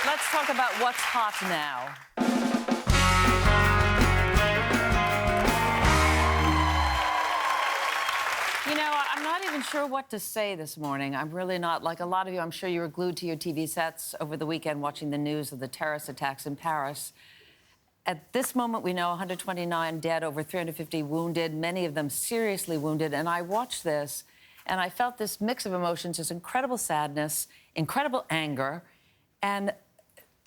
Let's talk about what's hot now. You know, I'm not even sure what to say this morning. I'm really not. Like a lot of you, I'm sure you were glued to your TV sets over the weekend watching the news of the terrorist attacks in Paris. At this moment, we know 129 dead, over 350 wounded, many of them seriously wounded. And I watched this, and I felt this mix of emotions, this incredible sadness, incredible anger, and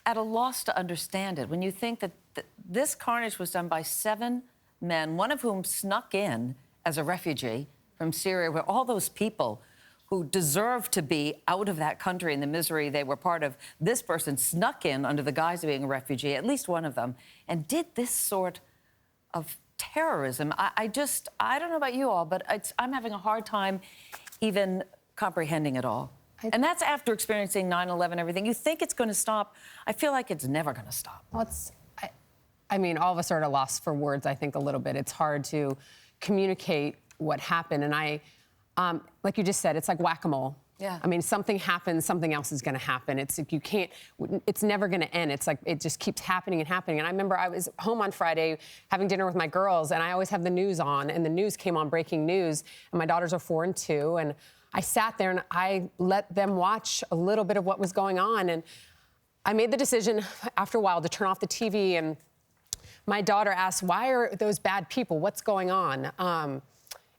at a loss to understand it. When you think that this carnage was done by 7 men, one of whom snuck in as a refugee from Syria, where all those people who deserve to be out of that country and the misery they were part of, this person snuck in under the guise of being a refugee, at least one of them, and did this sort of terrorism. I don't know about you all, but I'm having a hard time even comprehending it all. And that's after experiencing 9/11, everything. You think it's going to stop. I feel like it's never going to stop. Well, I mean, all of us are at a loss for words, I think, a little bit. It's hard to communicate what happened. And like you just said, it's like whack-a-mole. Yeah. I mean, something happens, something else is going to happen. It's like you can't, it's never going to end. It's like it just keeps happening and happening. And I remember I was home on Friday having dinner with my girls, and I always have the news on, and the news came on, breaking news, and my daughters are 4 and 2, and I sat there and I let them watch a little bit of what was going on. And I made the decision after a while to turn off the TV, and my daughter asked, why are those bad people? What's going on?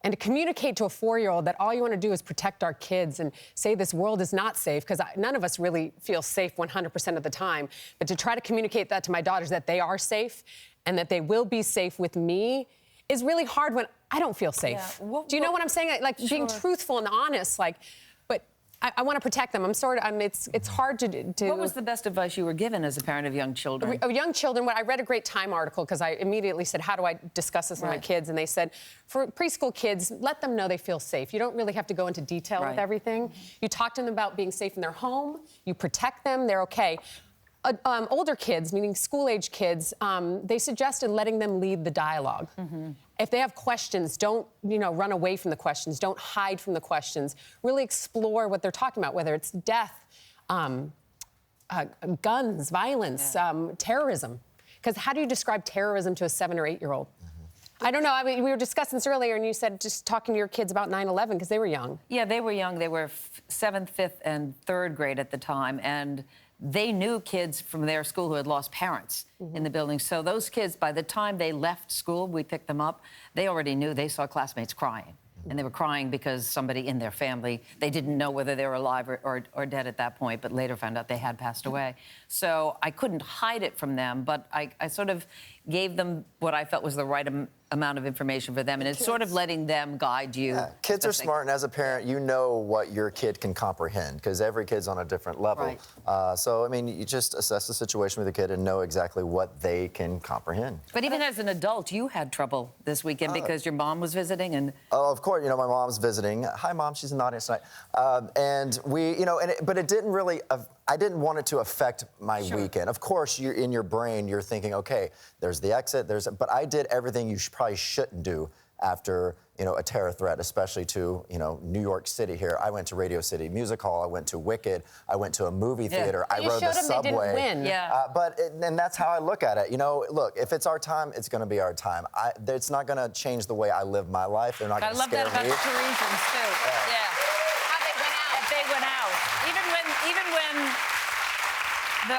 And to communicate to a 4-year-old that all you want to do is protect our kids and say this world is not safe, because none of us really feel safe 100% of the time. But to try to communicate that to my daughters, that they are safe and that they will be safe with me, is really hard when I don't feel safe. Yeah. Do you know what I'm saying? Like, sure. Being truthful and honest, like, but I want to protect them. It's hard to... What was the best advice you were given as a parent of young children? Of young children, I read a great Time article, because I immediately said, how do I discuss this with my kids? And they said, for preschool kids, let them know they feel safe. You don't really have to go into detail with everything. You talk to them about being safe in their home. You protect them. They're okay. Older kids, meaning school-age kids, they suggested letting them lead the dialogue. If they have questions, don't, run away from the questions. Don't hide from the questions. Really explore what they're talking about, whether it's death, guns, violence, terrorism. Because how do you describe terrorism to a 7 or 8-year-old? I don't know. I mean, we were discussing this earlier, and you said just talking to your kids about 9/11, because they were young. Yeah, they were young. They were 7th, 5th, and 3rd grade at the time, and they knew kids from their school who had lost parents in the building. So those kids, by the time they left school, we picked them up, they already knew. They saw classmates crying. And they were crying because somebody in their family, they didn't know whether they were alive or dead at that point, but later found out they had passed away. So I couldn't hide it from them, but I sort of gave them what I felt was the right amount of information for them, and it's sort of letting them guide you. Yeah. Kids are smart, and as a parent, you know what your kid can comprehend, because every kid's on a different level. So, I mean, you just assess the situation with the kid and know exactly what they can comprehend. But even as an adult, you had trouble this weekend because your mom was visiting, and... Oh, of course, my mom's visiting. Hi, Mom, she's in the audience tonight. And we, but it didn't really... I didn't want it to affect my weekend. Of course, you're in your brain, you're thinking, okay, there's the exit, but I did everything you probably shouldn't do after, a terror threat, especially to, New York City here. I went to Radio City Music Hall, I went to Wicked, I went to a movie theater, I rode the subway. They didn't win. And that's how I look at it. Look, if it's our time, it's going to be our time. It's not going to change the way I live my life. They're not going to scare me. I love that about the Parisians, too. How they went out. They went out. Even when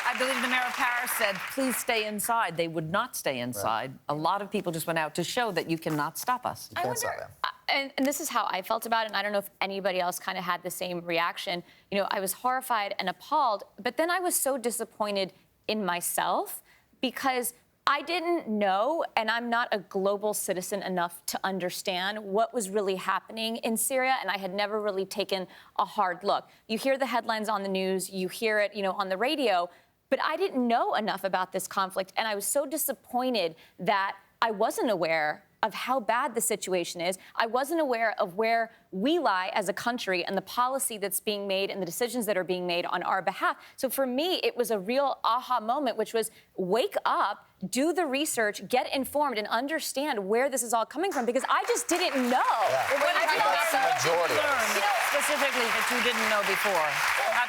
I believe the mayor of Paris said, please stay inside, they would not stay inside. A lot of people just went out to show that you cannot stop us. You can't stop them. And this is how I felt about it, and I don't know if anybody else kind of had the same reaction. I was horrified and appalled, but then I was so disappointed in myself, because I didn't know, and I'm not a global citizen enough to understand what was really happening in Syria, and I had never really taken a hard look. You hear the headlines on the news, you hear it, on the radio, but I didn't know enough about this conflict, and I was so disappointed that I wasn't aware of how bad the situation is. I wasn't aware of where we lie as a country and the policy that's being made and the decisions that are being made on our behalf. So for me, it was a real aha moment, which was wake up, do the research, get informed, and understand where this is all coming from, because I just didn't know. Yeah. Well, that's the majority. Learn, specifically that you didn't know before.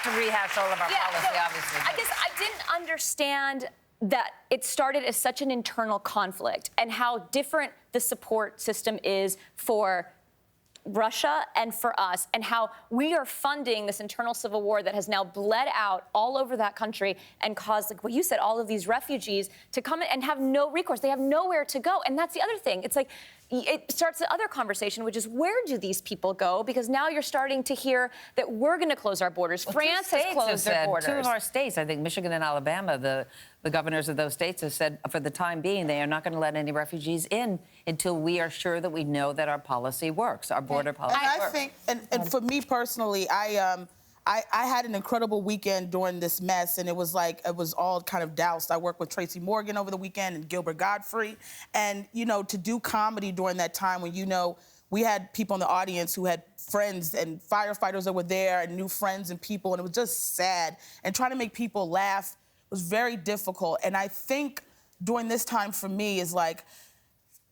to rehash all of our policy, obviously. I guess I didn't understand that it started as such an internal conflict and how different the support system is for Russia and for us, and how we are funding this internal civil war that has now bled out all over that country and caused, like what you said, all of these refugees to come in and have no recourse. They have nowhere to go. And that's the other thing. It's like, it starts the other conversation, which is where do these people go? Because now you're starting to hear that we're going to close our borders. Well, France has closed their borders. Two of our states, I think Michigan and Alabama, the governors of those states have said for the time being they are not going to let any refugees in until we are sure that we know that our policy works, our border policy works. I think, and for me personally, I had an incredible weekend during this mess, and it was all kind of doused. I worked with Tracy Morgan over the weekend and Gilbert Godfrey, and to do comedy during that time when we had people in the audience who had friends and firefighters that were there and new friends and people, and it was just sad. And trying to make people laugh was very difficult. And I think during this time for me is like,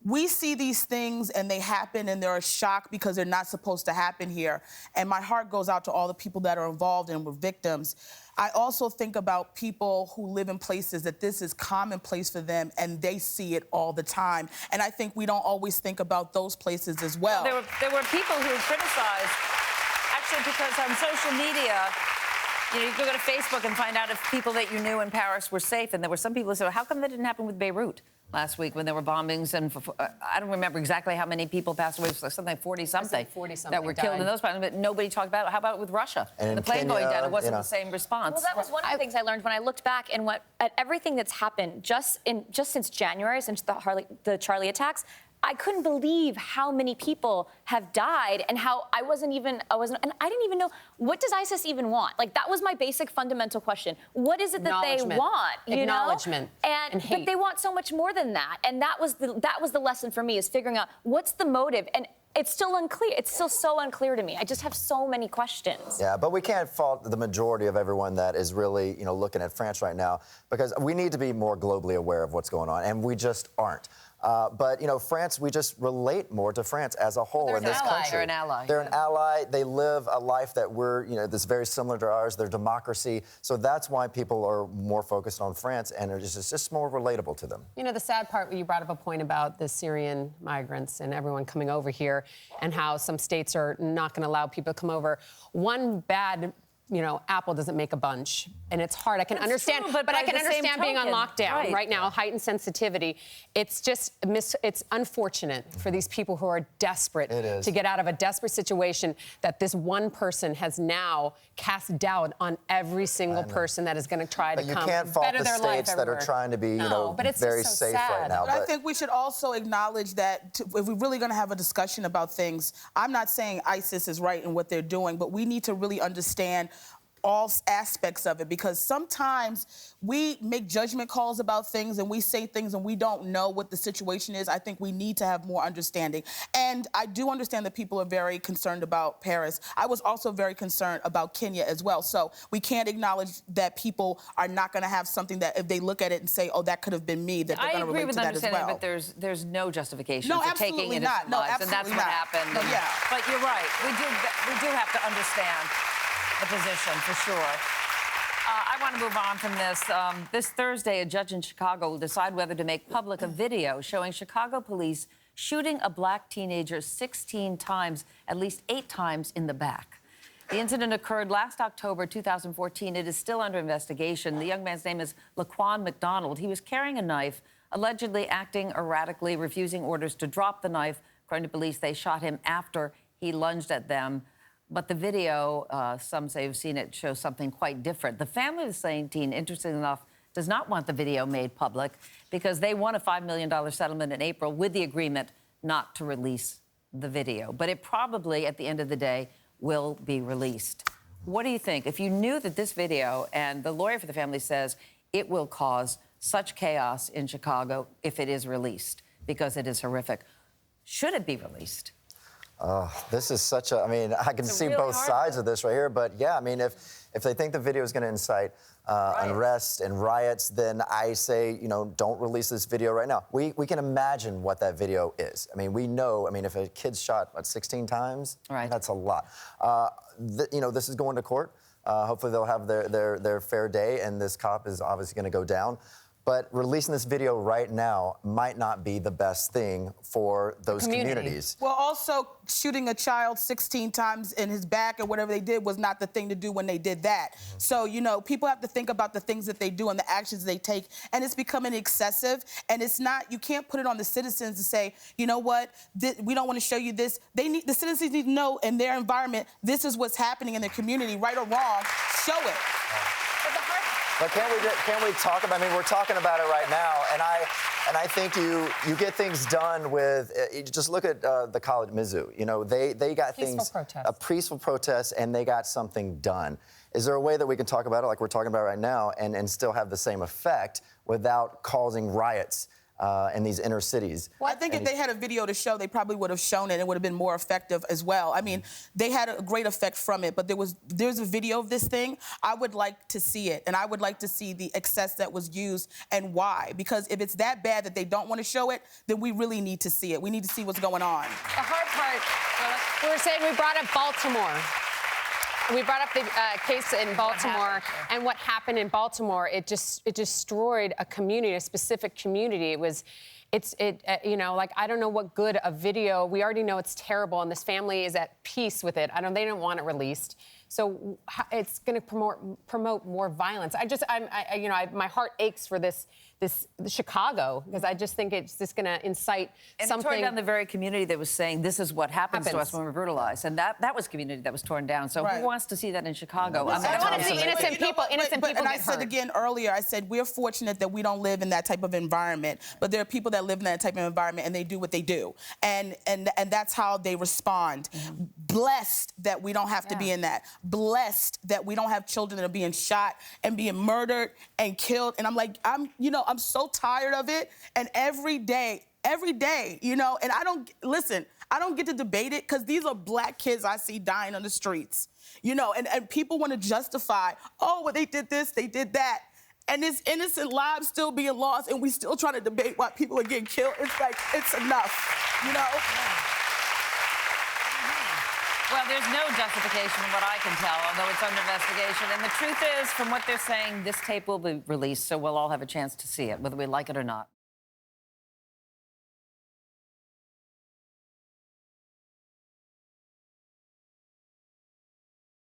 we see these things and they happen and they're a shock because they're not supposed to happen here. And my heart goes out to all the people that are involved and were victims. I also think about people who live in places that this is commonplace for them and they see it all the time. And I think we don't always think about those places as well. There were people who criticized, actually, because on social media, you could go to Facebook and find out if people that you knew in Paris were safe. And there were some people who said, how come that didn't happen with Beirut last week when there were bombings? And I don't remember exactly how many people passed away, something like 40-something that were killed in those bombings. But nobody talked about it. How about with Russia? And the plane going down, it wasn't you know. the same response. Well, that was one of the things I learned when I looked back and at everything that's happened just since January, since the Charlie attacks. I couldn't believe how many people have died and how and I didn't even know, what does ISIS even want? Like, that was my basic fundamental question. What is it that they want? Acknowledgement. And hate. But they want so much more than that. And that was the lesson for me, is figuring out what's the motive. And it's still unclear. It's still so unclear to me. I just have so many questions. Yeah, but we can't fault the majority of everyone that is really, looking at France right now, because we need to be more globally aware of what's going on, and we just aren't. But, France, we just relate more to France as a whole in this country. They're an ally. They're an ally. They live a life that that's very similar to ours. They're democracy. So that's why people are more focused on France, and it's just more relatable to them. The sad part, you brought up a point about the Syrian migrants and everyone coming over here and how some states are not going to allow people to come over. One bad apple doesn't make a bunch, and it's hard. I can understand, true, but I can by the same understand being on token, lockdown right now, heightened sensitivity. It's just, it's unfortunate for these people who are desperate to get out of a desperate situation, that this one person has now cast doubt on every single person that is going to try to come But you can't fault the states that are trying to be, very safe right now. But I think we should also acknowledge that if we're really going to have a discussion about things, I'm not saying ISIS is right in what they're doing, but we need to really understand all aspects of it, because sometimes we make judgment calls about things and we say things and we don't know what the situation is. I think we need to have more understanding. And I do understand that people are very concerned about Paris. I was also very concerned about Kenya as well. So we can't acknowledge that people are not going to have something that if they look at it and say, oh, that could have been me, that they're going to relate to that as well. But there's no justification No, for taking it as lives, and that's what happened. No, yeah. But you're right. We do have to understand the position, for sure. I want to move on from this. This Thursday, a judge in Chicago will decide whether to make public a video showing Chicago police shooting a black teenager 16 times, at least 8 times in the back. The incident occurred last October 2014. It is still under investigation. The young man's name is Laquan McDonald. He was carrying a knife, allegedly acting erratically, refusing orders to drop the knife. According to police, they shot him after he lunged at them. But the video, some say who've seen it, shows something quite different. The family of the slain teen, interesting enough, does not want the video made public because they won a $5 million settlement in April with the agreement not to release the video. But it probably, at the end of the day, will be released. What do you think? If you knew that this video, and the lawyer for the family says it will cause such chaos in Chicago if it is released, because it is horrific, should it be released? This is such a, I can see both sides of this right here, but yeah, if they think the video is going to incite unrest and riots, then I say, don't release this video right now. We can imagine what that video is. We know, if a kid's shot, 16 times? Right. That's a lot. This is going to court. Hopefully they'll have their fair day, and this cop is obviously going to go down. But releasing this video right now might not be the best thing for those communities. Well, also shooting a child 16 times in his back or whatever they did was not the thing to do when they did that. So, you know, people have to think about the things that they do and the actions they take, and it's becoming excessive. And it's not, you can't put it on the citizens to say, you know what, we don't want to show you this. The citizens need to know in their environment, this is what's happening in their community, right or wrong, show it. But can we talk about? I mean, we're talking about it right now, and I think you get things done with. You just look at the college Mizzou. You know, they got a peaceful protest, and they got something done. Is there a way that we can talk about it like we're talking about right now, and still have the same effect without causing riots in these inner cities? Well, I think if they had a video to show, they probably would have shown it. It would have been more effective as well. I mean, they had a great effect from it, but there's a video of this thing. I would like to see it, and I would like to see the excess that was used and why. Because if it's that bad that they don't want to show it, then we really need to see it. We need to see what's going on. The hard part, we were saying we brought up Baltimore. We brought up the case in Baltimore, and what happened in Baltimore, it destroyed a community, a specific community. You know, like, I don't know what good a video, we already know it's terrible, and this family is at peace with it. They don't want it released. So it's going to promote more violence. My heart aches for this Chicago, because I just think it's just going to incite something. And torn down the very community that was saying this is what happens to us when we're brutalized, and that was community that was torn down. So who wants to see that in Chicago? I don't want to see innocent people. And I said again earlier, I said we're fortunate that we don't live in that type of environment, but there are people that live in that type of environment, and they do what they do, and that's how they respond. Blessed that we don't have to be in that. Blessed that we don't have children that are being shot and being murdered and killed. And I'm so tired of it. And every day, you know, and I don't get to debate it, because these are black kids I see dying on the streets, you know, and people want to justify, oh, well, they did this, they did that. And there's innocent lives still being lost, and we still trying to debate why people are getting killed. It's like, it's enough, you know? Well, there's no justification from what I can tell, although it's under investigation. And the truth is, from what they're saying, this tape will be released, so we'll all have a chance to see it, whether we like it or not.